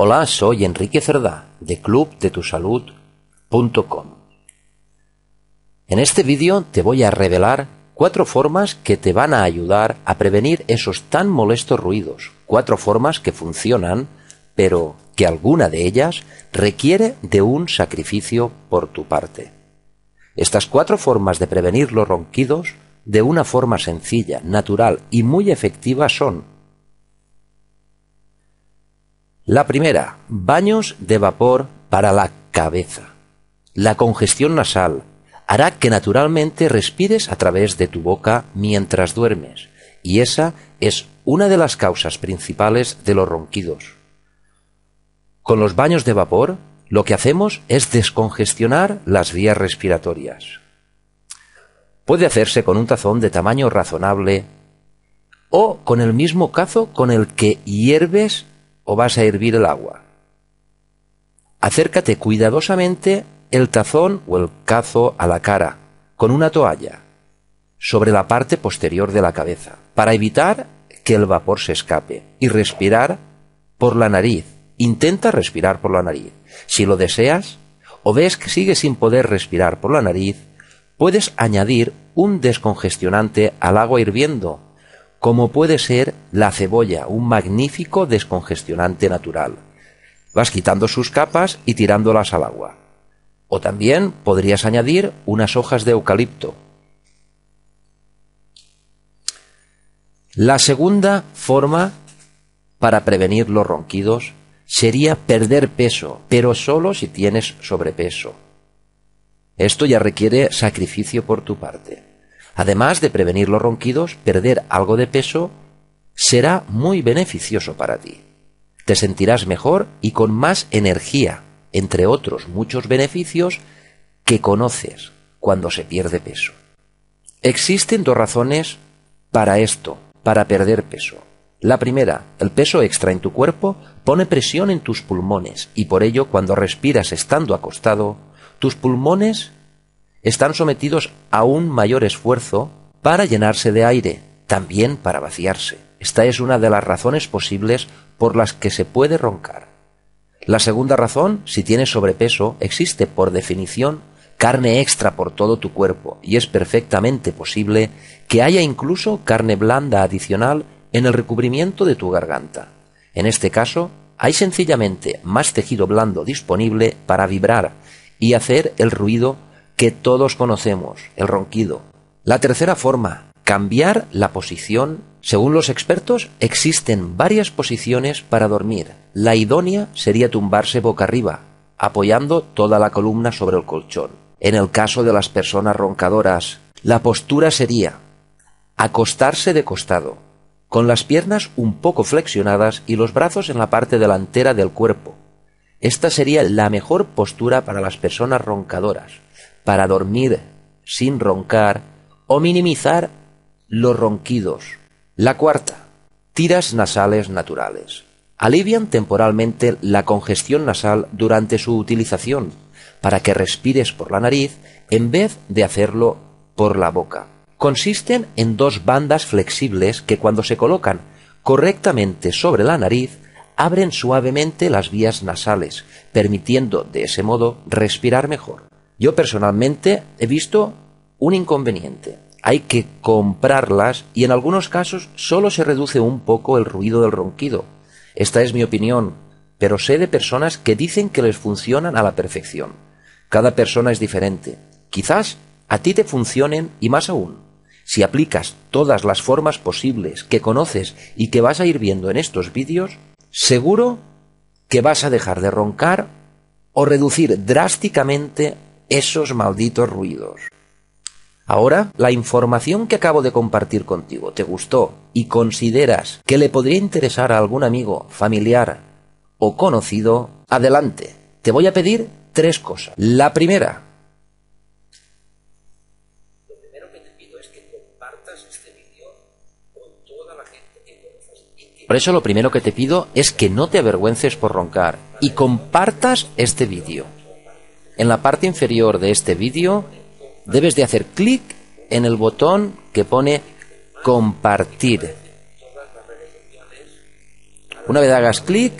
Hola, soy Enrique Cerdá, de clubdetusalud.com. En este vídeo te voy a revelar 4 formas que te van a ayudar a prevenir esos tan molestos ruidos. 4 formas que funcionan, pero que alguna de ellas requiere de un sacrificio por tu parte. Estas 4 formas de prevenir los ronquidos de una forma sencilla, natural y muy efectiva son: la primera, baños de vapor para la cabeza. La congestión nasal hará que naturalmente respires a través de tu boca mientras duermes, y esa es una de las causas principales de los ronquidos. Con los baños de vapor, lo que hacemos es descongestionar las vías respiratorias. Puede hacerse con un tazón de tamaño razonable o con el mismo cazo con el que hierves o vas a hervir el agua. Acércate cuidadosamente el tazón o el cazo a la cara con una toalla sobre la parte posterior de la cabeza para evitar que el vapor se escape, y respirar por la nariz. Intenta respirar por la nariz. Si lo deseas o ves que sigues sin poder respirar por la nariz, puedes añadir un descongestionante al agua hirviendo, como puede ser la cebolla, un magnífico descongestionante natural. Vas quitando sus capas y tirándolas al agua. O también podrías añadir unas hojas de eucalipto. La segunda forma para prevenir los ronquidos sería perder peso, pero solo si tienes sobrepeso. Esto ya requiere sacrificio por tu parte. Además de prevenir los ronquidos, perder algo de peso será muy beneficioso para ti. Te sentirás mejor y con más energía, entre otros muchos beneficios que conoces cuando se pierde peso. Existen 2 razones para esto, para perder peso. La primera, el peso extra en tu cuerpo pone presión en tus pulmones y por ello cuando respiras estando acostado, tus pulmones están sometidos a un mayor esfuerzo para llenarse de aire, también para vaciarse. Esta es una de las razones posibles por las que se puede roncar. La segunda razón, si tienes sobrepeso, existe por definición carne extra por todo tu cuerpo y es perfectamente posible que haya incluso carne blanda adicional en el recubrimiento de tu garganta. En este caso, hay sencillamente más tejido blando disponible para vibrar y hacer el ruido que todos conocemos, el ronquido. La tercera forma, cambiar la posición. Según los expertos, existen varias posiciones para dormir. La idónea sería tumbarse boca arriba, apoyando toda la columna sobre el colchón. En el caso de las personas roncadoras, la postura sería acostarse de costado, con las piernas un poco flexionadas y los brazos en la parte delantera del cuerpo. Esta sería la mejor postura para las personas roncadoras, para dormir sin roncar o minimizar los ronquidos. La cuarta, tiras nasales naturales. Alivian temporalmente la congestión nasal durante su utilización, para que respires por la nariz en vez de hacerlo por la boca. Consisten en 2 bandas flexibles que cuando se colocan correctamente sobre la nariz, abren suavemente las vías nasales, permitiendo de ese modo respirar mejor. Yo personalmente he visto un inconveniente. Hay que comprarlas y en algunos casos solo se reduce un poco el ruido del ronquido. Esta es mi opinión, pero sé de personas que dicen que les funcionan a la perfección. Cada persona es diferente. Quizás a ti te funcionen y más aún, si aplicas todas las formas posibles que conoces y que vas a ir viendo en estos vídeos, seguro que vas a dejar de roncar o reducir drásticamente esos malditos ruidos. Ahora, la información que acabo de compartir contigo te gustó y consideras que le podría interesar a algún amigo, familiar o conocido, adelante. Te voy a pedir 3 cosas. La primera, lo primero que te pido es que compartas este vídeo con toda la gente que conoces. Por eso lo primero que te pido es que no te avergüences por roncar y compartas este vídeo. En la parte inferior de este vídeo debes de hacer clic en el botón que pone compartir. Una vez hagas clic,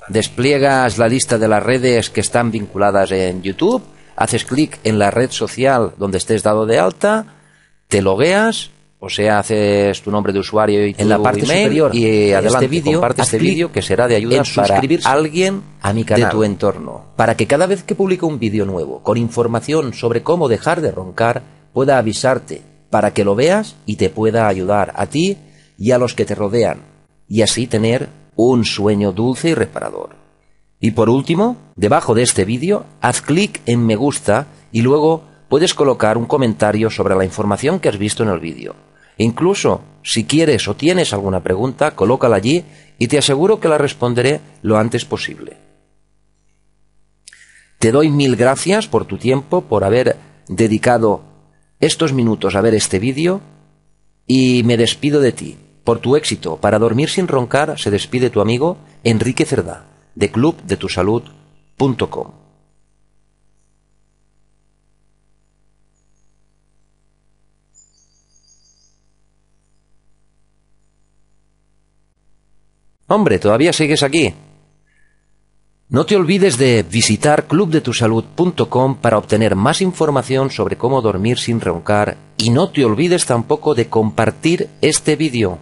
despliegas la lista de las redes que están vinculadas en YouTube, haces clic en la red social donde estés dado de alta, te logueas, o sea, haces tu nombre de usuario y tu en la parte email, superior y adelante, comparte este vídeo que será de ayuda para alguien a mi canal, de tu entorno, para que cada vez que publique un vídeo nuevo con información sobre cómo dejar de roncar pueda avisarte, para que lo veas y te pueda ayudar a ti y a los que te rodean, y así tener un sueño dulce y reparador. Y por último, debajo de este vídeo, haz clic en me gusta y luego puedes colocar un comentario sobre la información que has visto en el vídeo. Incluso, si quieres o tienes alguna pregunta, colócala allí y te aseguro que la responderé lo antes posible. Te doy 1000 gracias por tu tiempo, por haber dedicado estos minutos a ver este vídeo, y me despido de ti. Por tu éxito para dormir sin roncar se despide tu amigo Enrique Cerdá, de clubdetusalud.com. Hombre, ¿todavía sigues aquí? No te olvides de visitar clubdetusalud.com para obtener más información sobre cómo dormir sin roncar, y no te olvides tampoco de compartir este vídeo.